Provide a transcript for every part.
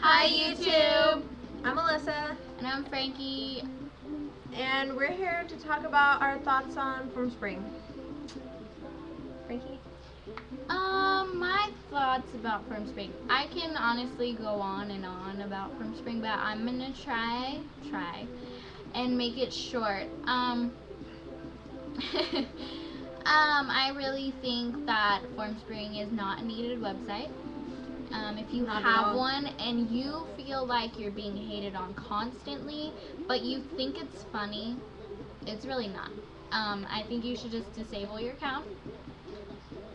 Hi YouTube! I'm Alyssa, And I'm Frankie. and we're here to talk about our thoughts on Formspring. Frankie? My thoughts about Formspring. I can honestly go on and on about Formspring, but I'm gonna try and make it short. I really think that Formspring is not a needed website. If you Not at have all. one and you feel like you're being hated on constantly, but you think it's funny, it's really not. I think you should just disable your account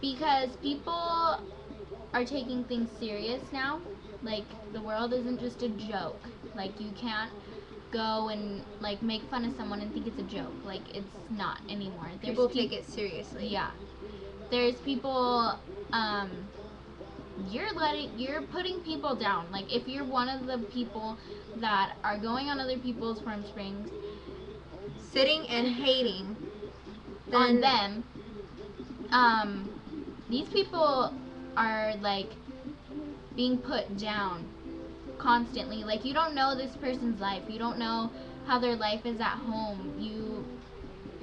because people are taking things serious now. Like, the world isn't just a joke. Like, you can't go and like make fun of someone and think it's a joke. Like, it's not anymore. People take it seriously. Yeah. There's people you're putting people down. Like, if you're one of the people that are going on other people's Formsprings, Sitting and hating on them, these people are like being put down constantly. Like, you don't know this person's life. You don't know how their life is at home.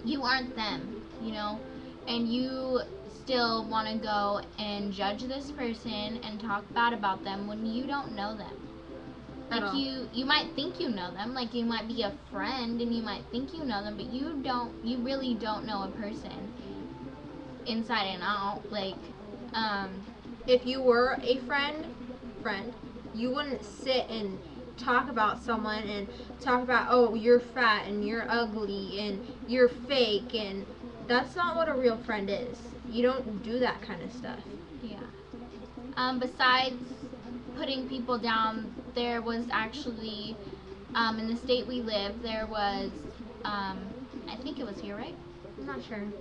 You aren't them, you know? And you still want to go and judge this person and talk bad about them when you don't know them. Like, you might think you know them. Like, you might be a friend and you might think you know them, but you really don't know a person inside and out. Like, if you were a friend, you wouldn't sit and talk about someone and talk about, oh, you're fat and you're ugly and you're fake, and that's not what a real friend is. You don't do that kind of stuff. Yeah. Besides putting people down, there was actually, in the state we live, there was, I think it was here, right?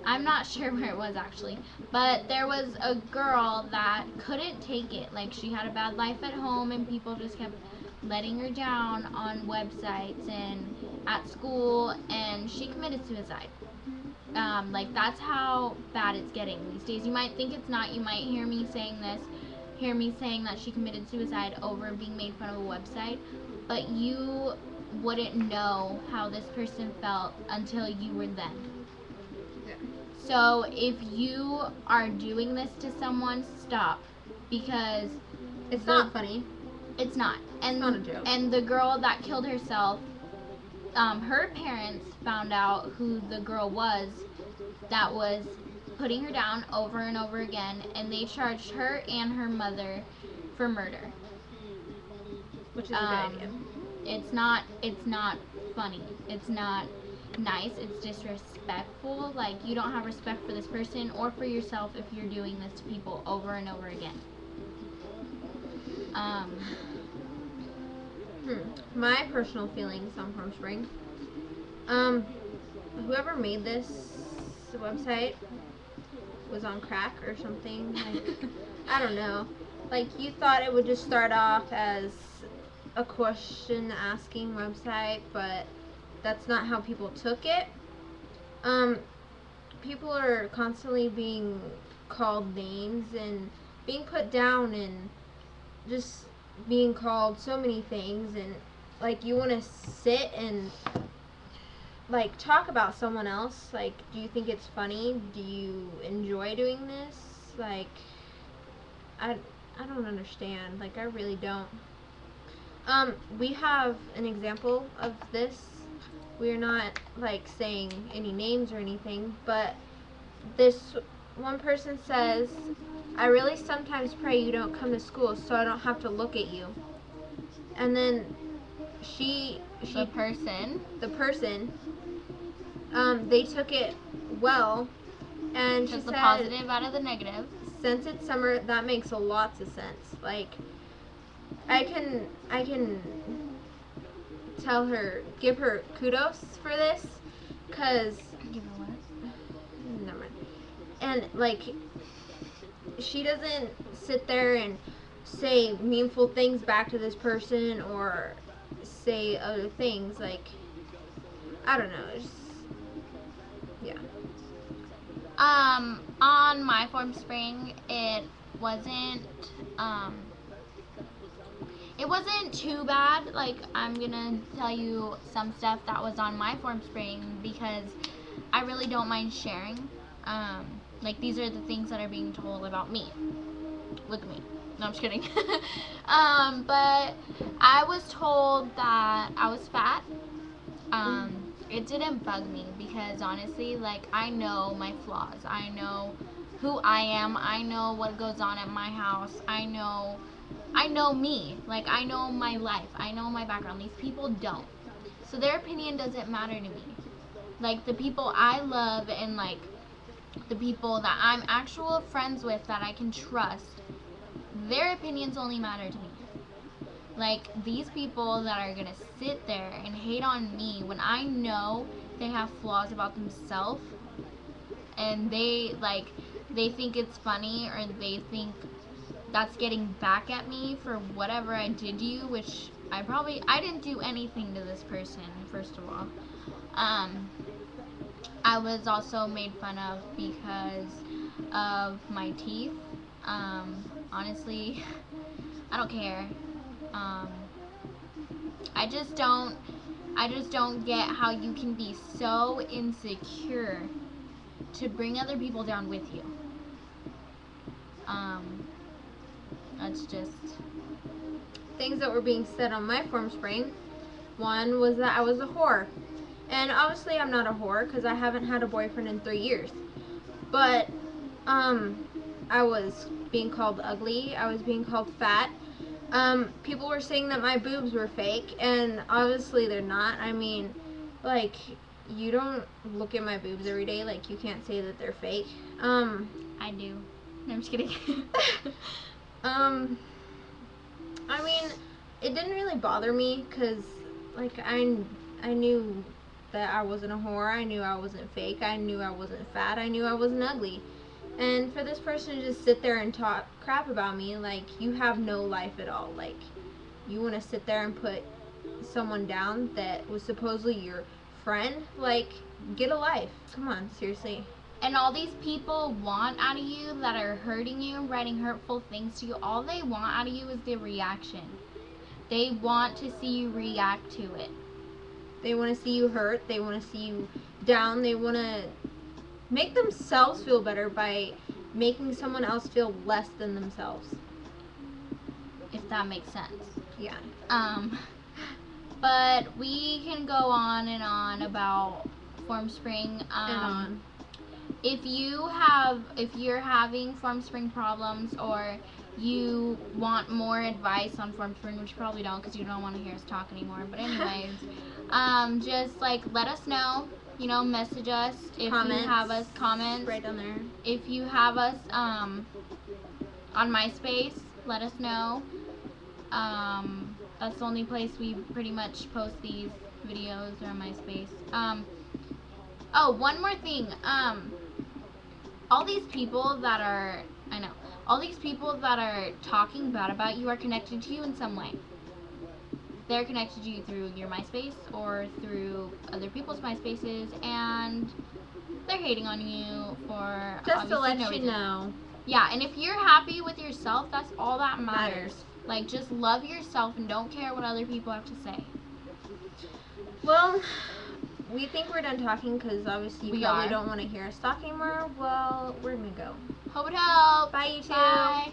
I'm not sure where it was actually, but there was a girl that couldn't take it. Like, she had a bad life at home and people just kept letting her down on websites and at school, and she committed suicide. Like, that's how bad it's getting these days. You might think it's not. You might hear me saying that she committed suicide over being made fun of a website, but you wouldn't know how this person felt until you were them. So if you are doing this to someone, stop, because it's not funny. It's not. And it's not a joke. And the girl that killed herself, her parents found out who the girl was that was putting her down over and over again, and they charged her and her mother for murder. Which is a good idea. It's not funny. It's not nice. It's disrespectful. Like, you don't have respect for this person or for yourself if you're doing this to people over and over again. My personal feelings on Formspring. Whoever made this website was on crack or something. Like, I don't know. Like, you thought it would just start off as a question asking website, but that's not how people took it. People are constantly being called names and being put down and just being called so many things, and like, you want to sit and like talk about someone else. Like, do you think it's funny? Do you enjoy doing this? Like, I don't understand. Like, I really don't. We have an example of this. We're not like saying any names or anything, but this one person says, I really sometimes pray you don't come to school so I don't have to look at you. And then the person, they took it well, and she said, the positive out of the negative. Since it's summer, that makes lots of sense. Like, I can tell her, give her kudos for this, cause give her what? Never mind. And like, she doesn't sit there and say meaningful things back to this person or say other things. Like, I don't know. It's just, yeah. On my Formspring, it wasn't it wasn't too bad. Like, I'm gonna tell you some stuff that was on my Formspring because I really don't mind sharing. Like, these are the things that are being told about me. Look at me. No, I'm just kidding. But I was told that I was fat. It didn't bug me because honestly, like, I know my flaws. I know who I am. I know what goes on at my house. I know me. Like, I know my life. I know my background. These people don't. So their opinion doesn't matter to me. Like, the people I love and, like, the people that I'm actual friends with that I can trust, their opinions only matter to me. Like, these people that are gonna sit there and hate on me when I know they have flaws about themselves and they think it's funny, or they think that's getting back at me for whatever I did to you, which I didn't do anything to this person, first of all. I was also made fun of because of my teeth. Honestly, I don't care. I just don't get how you can be so insecure to bring other people down with you. That's just things that were being said on my Formspring. One was that I was a whore. And obviously I'm not a whore because I haven't had a boyfriend in 3 years. But I was being called ugly. I was being called fat. People were saying that my boobs were fake, and obviously they're not. I mean, like, you don't look at my boobs every day. Like, you can't say that they're fake. I do. No, I'm just kidding. I mean, it didn't really bother me because, like, I knew that I wasn't a whore. I knew I wasn't fake. I knew I wasn't fat. I knew I wasn't ugly. And for this person to just sit there and talk crap about me, like, you have no life at all. Like, you want to sit there and put someone down that was supposedly your friend? Like, get a life. Come on, seriously. And all these people want out of you that are hurting you, writing hurtful things to you, all they want out of you is the reaction. They want to see you react to it. They want to see you hurt. They want to see you down. They want to make themselves feel better by making someone else feel less than themselves. If that makes sense. Yeah. But we can go on and on about Formspring. If you're having Formspring problems, or you want more advice on Formspring, which you probably don't because you don't want to hear us talk anymore. But anyways, just like let us know. You know, message us if comments. You have us. Comments right down there. If you have us on MySpace, let us know. That's the only place we pretty much post these videos, or on MySpace. Oh, one more thing. All these people that are talking bad about you are connected to you in some way. They're connected to you through your MySpace or through other people's MySpaces, and they're hating on you for just to let no you reason. know. Yeah, and if you're happy with yourself, that's all that matters. Like, just love yourself and don't care what other people have to say. Well, we think we're done talking because obviously you probably don't want to hear us talk anymore. Well, we're gonna go. Hope it helps. Bye, you two. Bye.